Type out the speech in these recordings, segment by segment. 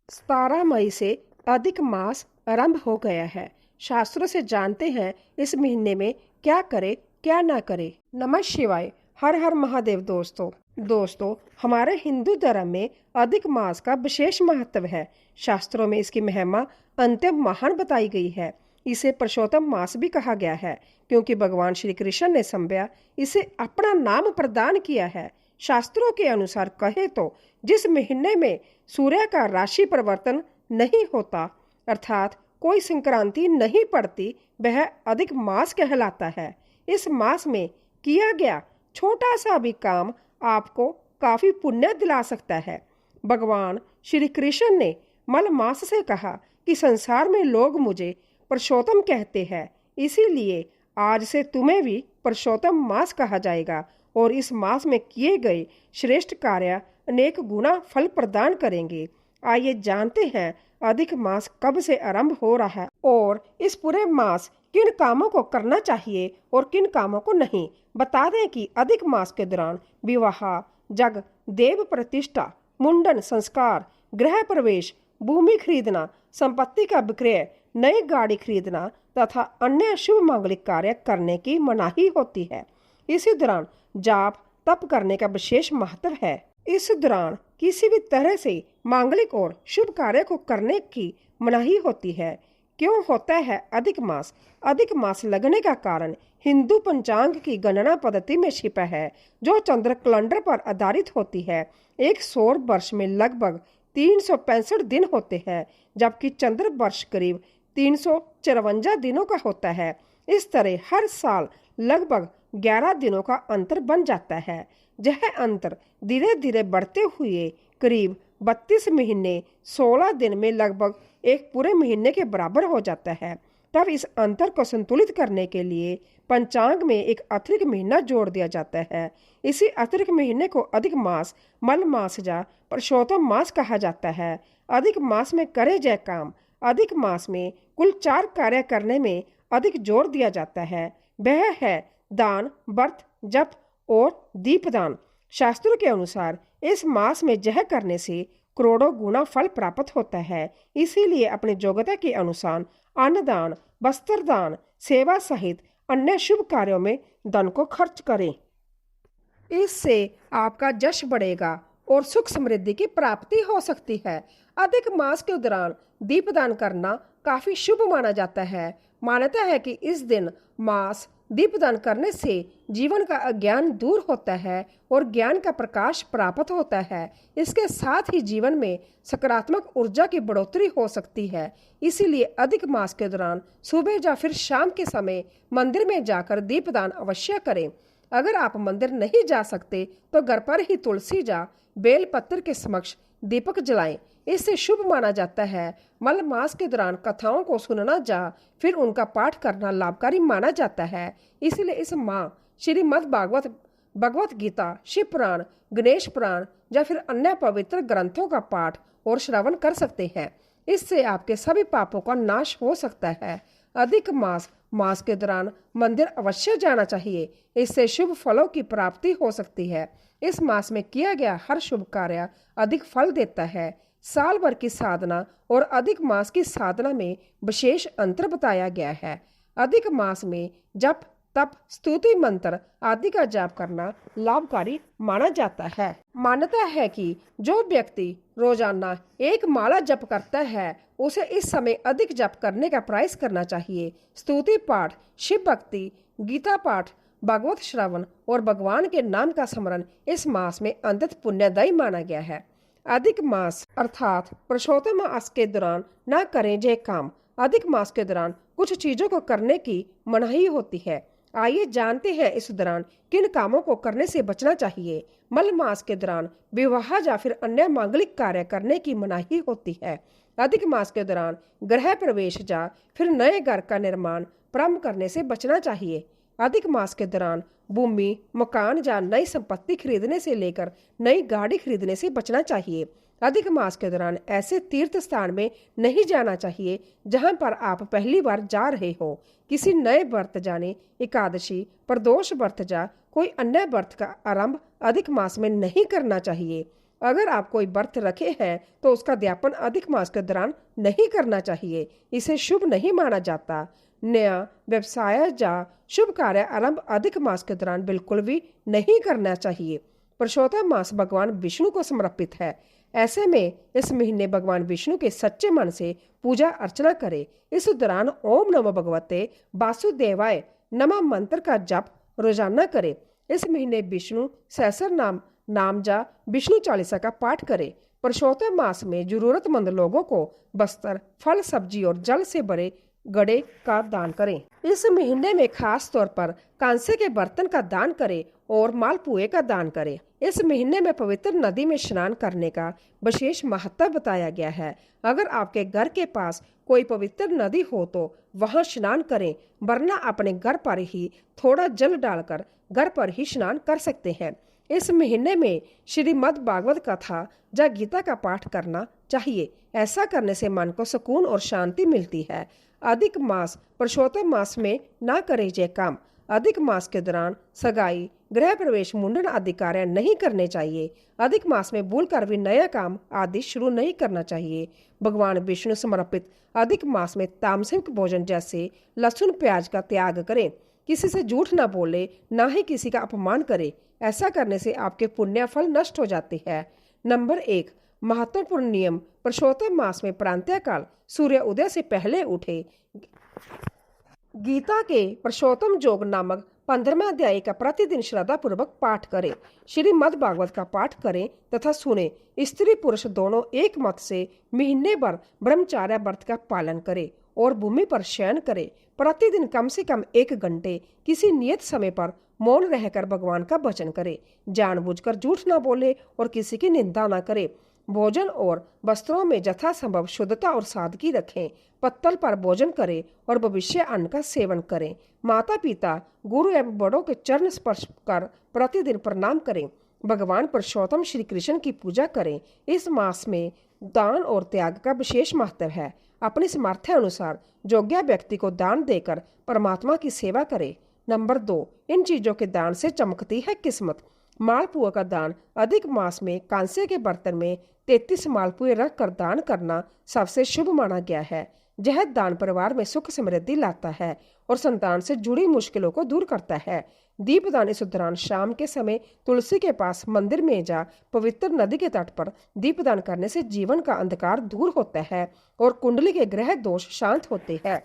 17 मई से अधिक मास आरंभ हो गया है। शास्त्रों से जानते हैं इस महीने में क्या करे क्या ना करे। नमः शिवाय, हर हर महादेव। दोस्तों, हमारे हिंदू धर्म में अधिक मास का विशेष महत्व है। शास्त्रों में इसकी महिमा अत्यंत महान बताई गई है। इसे पुरुषोत्तम मास भी कहा गया है क्योंकि भगवान श्री कृष्ण ने संभया इसे अपना नाम प्रदान किया है। शास्त्रों के अनुसार कहे तो जिस महीने में सूर्य का राशि परिवर्तन नहीं होता अर्थात कोई संक्रांति नहीं पड़ती, वह अधिक मास कहलाता है। इस मास में किया गया छोटा सा भी काम आपको काफी पुण्य दिला सकता है। भगवान श्री कृष्ण ने मल मास से कहा कि संसार में लोग मुझे पुरुषोत्तम कहते हैं, इसीलिए आज से तुम्हें भी पुरुषोत्तम मास कहा जाएगा और इस मास में किए गए श्रेष्ठ कार्य अनेक गुना फल प्रदान करेंगे। आइए जानते हैं अधिक मास कब से आरंभ हो रहा है और इस पूरे मास किन कामों को करना चाहिए और किन कामों को नहीं। बता दें कि अधिक मास के दौरान विवाह, जग, देव प्रतिष्ठा, मुंडन संस्कार, गृह प्रवेश, भूमि खरीदना, संपत्ति का विक्रय, नई गाड़ी खरीदना तथा अन्य शुभ मांगलिक कार्य करने की मनाही होती है। इसी दौरान जाप तप करने का विशेष महत्व है। इस दौरान किसी भी तरह से मांगलिक और शुभ कार्य को करने की मनाही होती है। क्यों होता है अधिक मास? अधिक मास लगने का कारण हिंदू पंचांग की गणना पद्धति में छिपा है, जो चंद्र कैलेंडर पर आधारित होती है। एक सौर वर्ष में लगभग 365 दिन होते हैं, जबकि चंद्र वर्ष करीब 354 दिनों का होता है। इस तरह हर साल लगभग 11 दिनों का अंतर बन जाता है। यह अंतर धीरे धीरे बढ़ते हुए करीब 32 महीने 16 दिन में लगभग एक पूरे महीने के बराबर हो जाता है। तब इस अंतर को संतुलित करने के लिए पंचांग में एक अतिरिक्त महीना जोड़ दिया जाता है। इसी अतिरिक्त महीने को अधिक मास, मल मास या पुरुषोत्तम मास कहा जाता है। अधिक मास में करे जय काम। अधिक मास में कुल 4 कार्य करने में अधिक जोर दिया जाता है। वह है दान, व्रत, जप और दीपदान। शास्त्रों के अनुसार इस मास में यह करने से करोड़ों गुना फल प्राप्त होता है। इसीलिए अपनी योग्यता के अनुसार अन्नदान, वस्त्रदान, सेवा सहित अन्य शुभ कार्यों में धन को खर्च करें। इससे आपका यश बढ़ेगा और सुख समृद्धि की प्राप्ति हो सकती है। अधिक मास के दौरान दीपदान करना काफी शुभ माना जाता है। मान्यता है कि इस दिन मास दीपदान करने से जीवन का अज्ञान दूर होता है और ज्ञान का प्रकाश प्राप्त होता है। इसके साथ ही जीवन में सकारात्मक ऊर्जा की बढ़ोतरी हो सकती है। इसीलिए अधिक मास के दौरान सुबह या फिर शाम के समय मंदिर में जाकर दीपदान अवश्य करें। अगर आप मंदिर नहीं जा सकते तो घर पर ही तुलसी या बेल पत्र के समक्ष दीपक जलाएं। इससे शुभ माना जाता है। मल मास के दौरान कथाओं को सुनना या फिर उनका पाठ करना लाभकारी माना जाता है। इसलिए इस माह श्रीमद् भागवत, भगवत गीता, शिव पुराण, गणेश पुराण या फिर अन्य पवित्र ग्रंथों का पाठ और श्रवण कर सकते हैं। इससे आपके सभी पापों का नाश हो सकता है। अधिक मास के दौरान मंदिर अवश्य जाना चाहिए। इससे शुभ फलों की प्राप्ति हो सकती है। इस मास में किया गया हर शुभ कार्य अधिक फल देता है। साल भर की साधना और अधिक मास की साधना में विशेष अंतर बताया गया है। अधिक मास में जप, तप, स्तुति मंत्र आदि का जाप करना लाभकारी माना जाता है। मान्यता है कि जो व्यक्ति रोजाना एक माला जप करता है उसे इस समय अधिक जप करने का प्रयास करना चाहिए। स्तुति पाठ, शिव भक्ति, गीता पाठ, भागवत श्रवण और भगवान के नाम का स्मरण इस मास में अत्यंत पुण्यदायी माना गया है। अधिक मास अर्थात पुरुषोत्तम मास के दौरान न करें जे काम। अधिक मास के दौरान कुछ चीजों को करने की मनाही होती है। आइए जानते हैं इस दौरान किन कामों को करने से बचना चाहिए। मल मास के दौरान विवाह या फिर अन्य मांगलिक कार्य करने की मनाही होती है। अधिक मास के दौरान गृह प्रवेश या फिर नए घर का निर्माण प्रारंभ करने से बचना चाहिए। अधिक मास के दौरान भूमि, मकान या नई संपत्ति खरीदने से लेकर नई गाड़ी खरीदने से बचना चाहिए। अधिक मास के दौरान ऐसे तीर्थ स्थान में नहीं जाना चाहिए जहां पर आप पहली बार जा रहे हो। किसी नए व्रत जाने, एकादशी, प्रदोष व्रत या कोई अन्य व्रत का आरंभ अधिक मास में नहीं करना चाहिए। अगर आप कोई व्रत रखे हैं तो उसका अध्यापन अधिक मास के दौरान नहीं करना चाहिए। इसे शुभ नहीं माना जाता। नया व्यवसाय या शुभ कार्य आरंभ अधिक मास के दौरान बिल्कुल भी नहीं करना चाहिए। पुरुषोत्तम मास भगवान विष्णु को समर्पित है। ऐसे में इस महीने भगवान विष्णु के सच्चे मन से पूजा अर्चना करें। इस दौरान ओम नमो भगवते वासुदेवाय नमः मंत्र का जप रोजाना करें। इस महीने विष्णु सहस्त्र नाम या विष्णु चालीसा का पाठ करें। पुरुषोत्तम मास में जरूरतमंद लोगों को वस्त्र, फल, सब्जी और जल से भरे गड़े का दान करें। इस महीने में खास तौर पर कांसे के बर्तन का दान करें और मालपुए का दान करें। इस महीने में पवित्र नदी में स्नान करने का विशेष महत्व बताया गया है। अगर आपके घर के पास कोई पवित्र नदी हो तो वहां स्नान करें, वरना अपने घर पर ही थोड़ा जल डालकर घर पर ही स्नान कर सकते हैं। इस महीने में श्रीमद् भागवत कथा या गीता का पाठ करना चाहिए। ऐसा करने से मन को सुकून और शांति मिलती है। अधिक मास पुरुषोत्तम मास में ना करें ये काम। अधिक मास के दौरान सगाई, गृह प्रवेश, मुंडन आदि कार्य नहीं करने चाहिए। अधिक मास में भूल कर भी नया काम आदि शुरू नहीं करना चाहिए। भगवान विष्णु समर्पित अधिक मास में तामसिक भोजन जैसे लहसुन प्याज का त्याग करें। किसी से झूठ न बोले, ना ही किसी का अपमान करें। ऐसा करने से आपके पुण्य फल नष्ट हो जाते हैं। नंबर 1, महत्वपूर्ण नियम। पुरुषोत्तम मास में प्रांतः काल सूर्य उदय से पहले उठे। गीता के पुरुषोत्तम योग नामक 15वां अध्याय का प्रतिदिन श्रद्धा पूर्वक पाठ करें। श्रीमद् भागवत का पाठ करें तथा सुने। स्त्री पुरुष दोनों एक मत से महीने भर ब्रह्मचार्य व्रत का पालन करें और भूमि पर शयन करें। प्रतिदिन कम से कम 1 घंटे किसी नियत समय पर मौन रहकर भगवान का भजन करें। जानबूझकर झूठ न बोले और किसी की निंदा न करें। भोजन और वस्त्रों में यथासंभव शुद्धता और सादगी रखें। पत्तल पर भोजन करें और भविष्य अन्न का सेवन करें। माता पिता, गुरु एवं बड़ों के चरण स्पर्श कर प्रतिदिन प्रणाम करें। भगवान पुरुषोत्तम श्री कृष्ण की पूजा करें। इस मास में दान और त्याग का विशेष महत्व है। अपनी सामर्थ्य अनुसार योग्य व्यक्ति को दान देकर परमात्मा की सेवा करें। नंबर 2, इन चीजों के दान से चमकती है किस्मत। मालपुआ का दान। अधिक मास में कांसे के बर्तन में 33 मालपुए रख कर दान करना सबसे शुभ माना गया है। यह दान परिवार में सुख समृद्धि लाता है और संतान से जुड़ी मुश्किलों को दूर करता है। दीपदान। इस दौरान शाम के समय तुलसी के पास, मंदिर में या पवित्र नदी के तट पर दीपदान करने से जीवन का अंधकार दूर होता है और कुंडली के ग्रह दोष शांत होते हैं।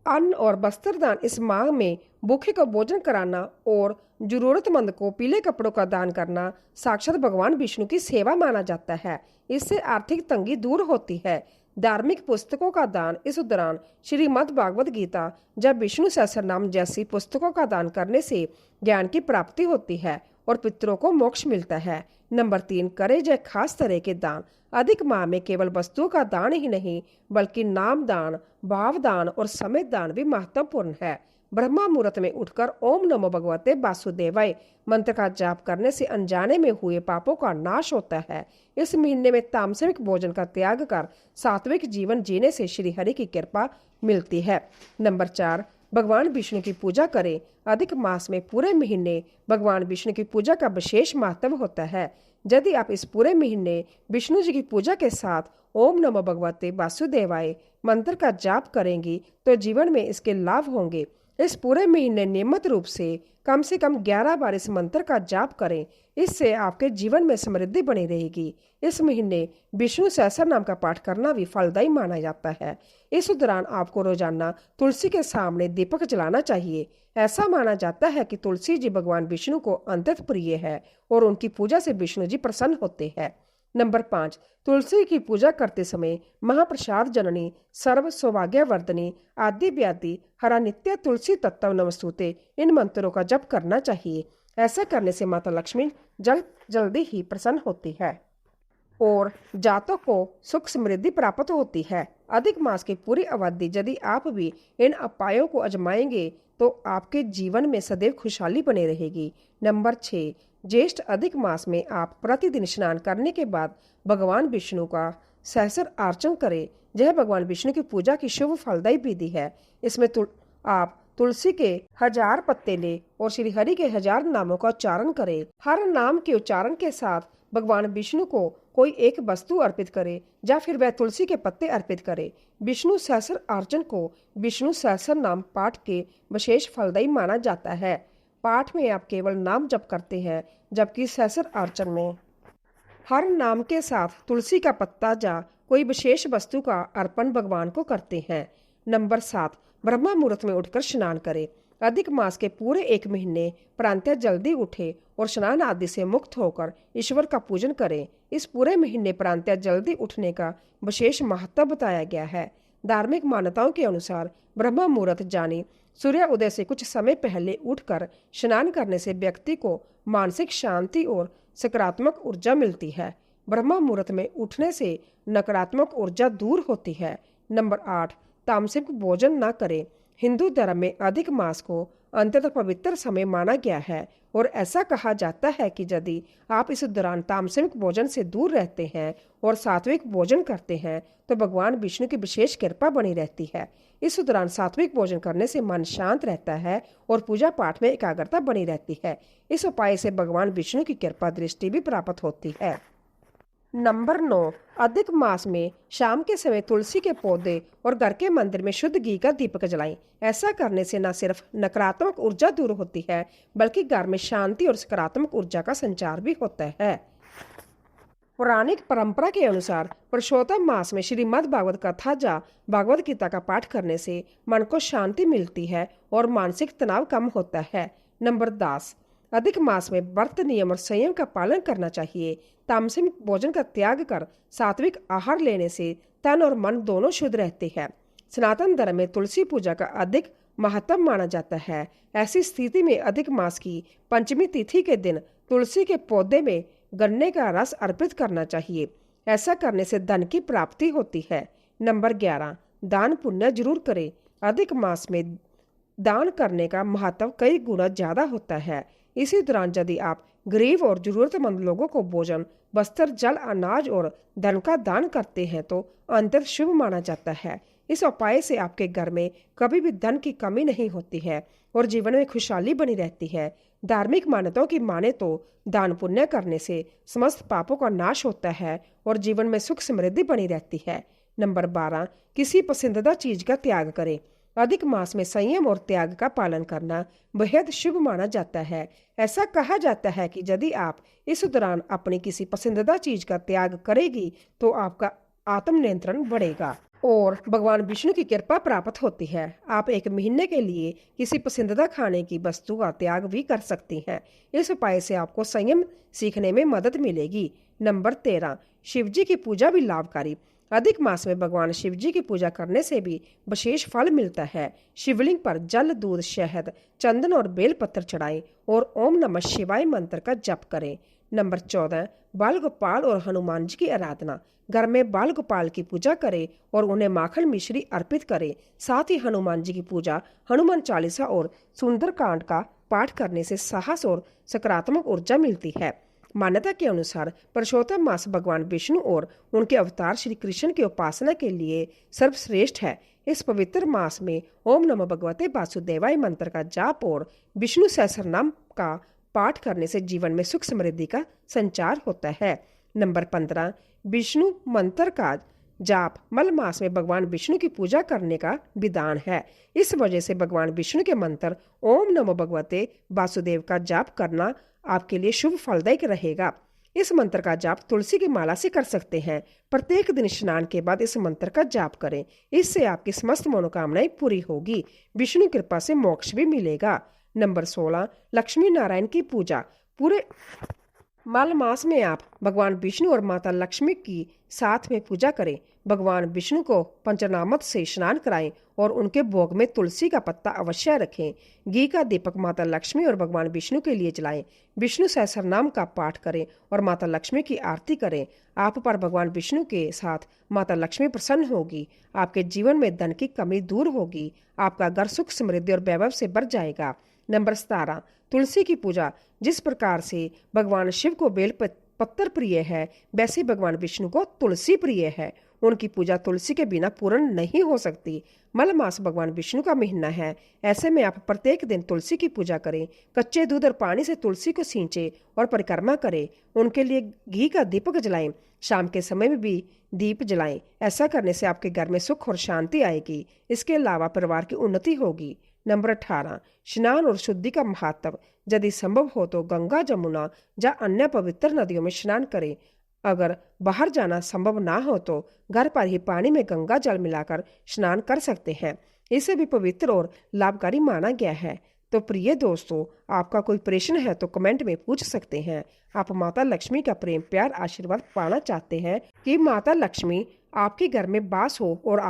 अन्न और वस्त्र दान। इस माह में भूखे को भोजन कराना और जरूरतमंद को पीले कपड़ों का दान करना साक्षात भगवान विष्णु की सेवा माना जाता है। इससे आर्थिक तंगी दूर होती है। धार्मिक पुस्तकों का दान। इस दौरान श्रीमद् भागवत गीता या विष्णु सहस्त्रनाम जैसी पुस्तकों का दान करने से ज्ञान की प्राप्ति होती है और पितरों को मोक्ष मिलता है। नंबर 3, करे जय खास तरह के दान। अधिक माह में केवल वस्तुओं का दान ही नहीं बल्कि नाम दान, भाव दान और समय दान भी महत्वपूर्ण है। ब्रह्मा मुहूर्त में उठकर ओम नमो भगवते वासुदेवाय मंत्र का जाप करने से अनजाने में हुए पापों का नाश होता है। इस महीने में तामसिक भोजन का त्याग कर सात्विक जीवन जीने से श्री हरि की कृपा मिलती है। नंबर 4, भगवान विष्णु की पूजा करें। अधिक मास में पूरे महीने भगवान विष्णु की पूजा का विशेष महत्व होता है। यदि आप इस पूरे महीने विष्णु जी की पूजा के साथ ओम नमो भगवते वासुदेवाय मंत्र का जाप करेंगी तो जीवन में इसके लाभ होंगे। इस पूरे महीने नियमित रूप से कम 11 बार इस मंत्र का जाप करें। इससे आपके जीवन में समृद्धि बनी रहेगी। इस महीने विष्णु सहस्त्र नाम का पाठ करना भी फलदायी माना जाता है। इस दौरान आपको रोजाना तुलसी के सामने दीपक जलाना चाहिए। ऐसा माना जाता है कि तुलसी जी भगवान विष्णु को अत्यंत प्रिय है और उनकी पूजा से विष्णु जी प्रसन्न होते हैं। नंबर 5, तुलसी की पूजा करते समय महाप्रसाद जननी, सर्व सौभाग्यवर्धनी, आदि व्याधि हरा नित्य तुलसी तत्व नमस्तुते इन मंत्रों का जप करना चाहिए। ऐसा करने से माता लक्ष्मी जल्दी ही प्रसन्न होती है और जातकों को सुख समृद्धि प्राप्त होती है। अधिक मास की पूरी अवधि यदि आप भी इन उपायों को आजमाएंगे तो आपके जीवन में सदैव खुशहाली बनी रहेगी। नंबर 6, ज्येष्ठ अधिक मास में आप प्रतिदिन स्नान करने के बाद भगवान विष्णु का सहस्र अर्चन करें। यह भगवान विष्णु की पूजा की शुभ फलदायी विधि है। इसमें आप तुलसी के 1000 पत्ते ले और श्री हरि के 1000 नामों का उच्चारण करें। हर नाम के उच्चारण के साथ भगवान विष्णु को कोई एक वस्तु अर्पित करे या फिर वह तुलसी के पत्ते अर्पित करे। विष्णु सहस्र अर्चन को विष्णु सहस्र नाम पाठ के विशेष फलदायी माना जाता है। पाठ में आप केवल नाम जप करते हैं, जबकि सहस्र अर्चन में हर नाम के साथ तुलसी का पत्ता या कोई विशेष वस्तु का अर्पण भगवान को करते हैं। नंबर 7, ब्रह्म मुहूर्त में उठकर स्नान करें। अधिक मास के पूरे 1 महीने प्रातः जल्दी उठे और स्नान आदि से मुक्त होकर ईश्वर का पूजन करें। इस पूरे महीने प्रातः जल्दी उठने का विशेष महत्व बताया गया है। धार्मिक मान्यताओं के अनुसार ब्रह्म मुहूर्त यानी सूर्य उदय से कुछ समय पहले उठकर स्नान करने से व्यक्ति को मानसिक शांति और सकारात्मक ऊर्जा मिलती है। ब्रह्म मुहूर्त में उठने से नकारात्मक ऊर्जा दूर होती है। नंबर 8, तामसिक भोजन न करें। हिंदू धर्म में अधिक मास को अत्यंत पवित्र समय माना गया है और ऐसा कहा जाता है कि यदि आप इस दौरान तामसिक भोजन से दूर रहते हैं और सात्विक भोजन करते हैं तो भगवान विष्णु की विशेष कृपा बनी रहती है। इस दौरान सात्विक भोजन करने से मन शांत रहता है और पूजा पाठ में एकाग्रता बनी रहती है। इस उपाय से भगवान विष्णु की कृपा दृष्टि भी प्राप्त होती है। नंबर 9, अधिक मास में शाम के समय तुलसी के पौधे और घर के मंदिर में शुद्ध घी का दीपक जलाएं। ऐसा करने से न सिर्फ नकारात्मक ऊर्जा दूर होती है, बल्कि घर में शांति और सकारात्मक ऊर्जा का संचार भी होता है। पौराणिक परंपरा के अनुसार पुरुषोत्तम मास में श्रीमद् भागवत कथा या भागवत गीता का पाठ करने से मन को शांति मिलती है और मानसिक तनाव कम होता है। नंबर 10, अधिक मास में व्रत नियम और संयम का पालन करना चाहिए। तामसिक भोजन का त्याग कर सात्विक आहार लेने से तन और मन दोनों शुद्ध रहते हैं। सनातन धर्म में तुलसी पूजा का अधिक महत्व माना जाता है। ऐसी स्थिति में अधिक मास की पंचमी तिथि के दिन तुलसी के पौधे में गन्ने का रस अर्पित करना चाहिए। ऐसा करने से धन की प्राप्ति होती है। नंबर 11, दान पुण्य जरूर करें। अधिक मास में दान करने का महत्व कई गुना ज्यादा होता है। इसी दौरान यदि आप गरीब और जरूरतमंद लोगों को भोजन, वस्त्र, जल, अनाज और धन का दान करते हैं तो अत्यंत शुभ माना जाता है। इस उपाय से आपके घर में कभी भी धन की कमी नहीं होती है और जीवन में खुशहाली बनी रहती है। धार्मिक मान्यताओं की माने तो दान पुण्य करने से समस्त पापों का नाश होता है और जीवन में सुख समृद्धि बनी रहती है। नंबर 12, किसी पसंदीदा चीज का त्याग करें। अधिक मास में संयम और त्याग का पालन करना बेहद शुभ माना जाता है। ऐसा कहा जाता है कि यदि आप इस दौरान अपनी किसी पसंदीदा चीज का त्याग करेगी तो आपका आत्म नियंत्रण बढ़ेगा और भगवान विष्णु की कृपा प्राप्त होती है। आप 1 महीने के लिए किसी पसंदीदा खाने की वस्तु का त्याग भी कर सकती हैं। इस उपाय से आपको संयम सीखने में मदद मिलेगी। नंबर 13, शिव जी की पूजा भी लाभकारी। अधिक मास में भगवान शिव जी की पूजा करने से भी विशेष फल मिलता है। शिवलिंग पर जल, दूध, शहद, चंदन और बेलपत्र चढ़ाएं और ओम नमः शिवाय मंत्र का जप करें। नंबर 14, बाल गोपाल और हनुमान जी की आराधना। घर में बाल गोपाल की पूजा करें और उन्हें माखन मिश्री अर्पित करें। साथ ही हनुमान जी की पूजा, हनुमान चालीसा और सुंदरकांड का पाठ करने से साहस और सकारात्मक ऊर्जा मिलती है। मान्यता के अनुसार पुरुषोत्तम मास भगवान विष्णु और उनके अवतार श्री कृष्ण की उपासना के लिए सर्वश्रेष्ठ है। इस पवित्र मास में ओम नमो भगवते वासुदेवाय मंत्र का जाप और विष्णु सहस्रनाम का पाठ करने से जीवन में सुख समृद्धि का संचार होता है। नंबर 15, विष्णु मंत्र का जाप मल मास में भगवान विष्णु की पूजा करने का विधान है। इस वजह से भगवान विष्णु के मंत्र ओम नमो भगवते वासुदेव का जाप करना आपके लिए शुभ फलदायक रहेगा। इस मंत्र का जाप तुलसी की माला से कर सकते हैं। प्रत्येक दिन स्नान के बाद इस मंत्र का जाप करें। इससे आपकी समस्त मनोकामनाएं पूरी होगी। विष्णु कृपा से मोक्ष भी मिलेगा। नंबर 16, लक्ष्मी नारायण की पूजा। पूरे मल मास में आप भगवान विष्णु और माता लक्ष्मी की साथ में पूजा करें। भगवान विष्णु को पंचामृत से स्नान कराएं और उनके भोग में तुलसी का पत्ता अवश्य रखें। घी का दीपक माता लक्ष्मी और भगवान विष्णु के लिए जलाएं। विष्णु सहस्रनाम का पाठ करें और माता लक्ष्मी की आरती करें। आप पर भगवान विष्णु के साथ माता लक्ष्मी प्रसन्न होगी। आपके जीवन में धन की कमी दूर होगी। आपका घर सुख समृद्धि और वैभव से भर जाएगा। नंबर 17, तुलसी की पूजा। जिस प्रकार से भगवान शिव को बेल पत्तर प्रिय है, वैसे भगवान विष्णु को तुलसी प्रिय है। उनकी पूजा तुलसी के बिना पूर्ण नहीं हो सकती। मल मास भगवान विष्णु का महीना है। ऐसे में आप प्रत्येक दिन तुलसी की पूजा करें। कच्चे दूध और पानी से तुलसी को सींचे और परिक्रमा करें। उनके लिए घी का दीपक जलाएं। शाम के समय में भी दीप जलाएं। ऐसा करने से आपके घर में सुख और शांति आएगी। इसके अलावा परिवार की उन्नति होगी। नंबर 18, स्नान और शुद्धि का महत्व। यदि संभव हो तो गंगा, जमुना या अन्य पवित्र नदियों में स्नान करें। अगर बाहर जाना संभव ना हो तो घर पर ही पानी में गंगा जल मिलाकर स्नान कर सकते हैं। इसे भी पवित्र और लाभकारी माना गया है। तो प्रिय दोस्तों, आपका कोई प्रश्न है तो कमेंट में पूछ सकते हैं। आप माता लक्ष्मी का प्रेम, प्यार, आशीर्वाद पाना चाहते हैं कि माता लक्ष्मी आपके घर में वास हो और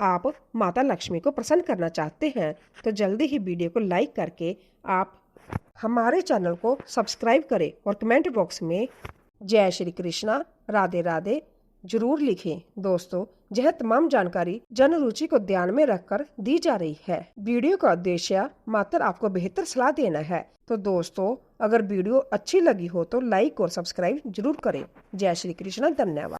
आप माता लक्ष्मी को प्रसन्न करना चाहते हैं तो जल्दी ही वीडियो को लाइक करके आप हमारे चैनल को सब्सक्राइब करें और कमेंट बॉक्स में जय श्री कृष्णा, राधे राधे जरूर लिखें। दोस्तों, यह तमाम जानकारी जन रुचि को ध्यान में रखकर दी जा रही है। वीडियो का उद्देश्य मात्र आपको बेहतर सलाह देना है। तो दोस्तों, अगर वीडियो अच्छी लगी हो तो लाइक और सब्सक्राइब जरूर करें। जय श्री कृष्णा, धन्यवाद।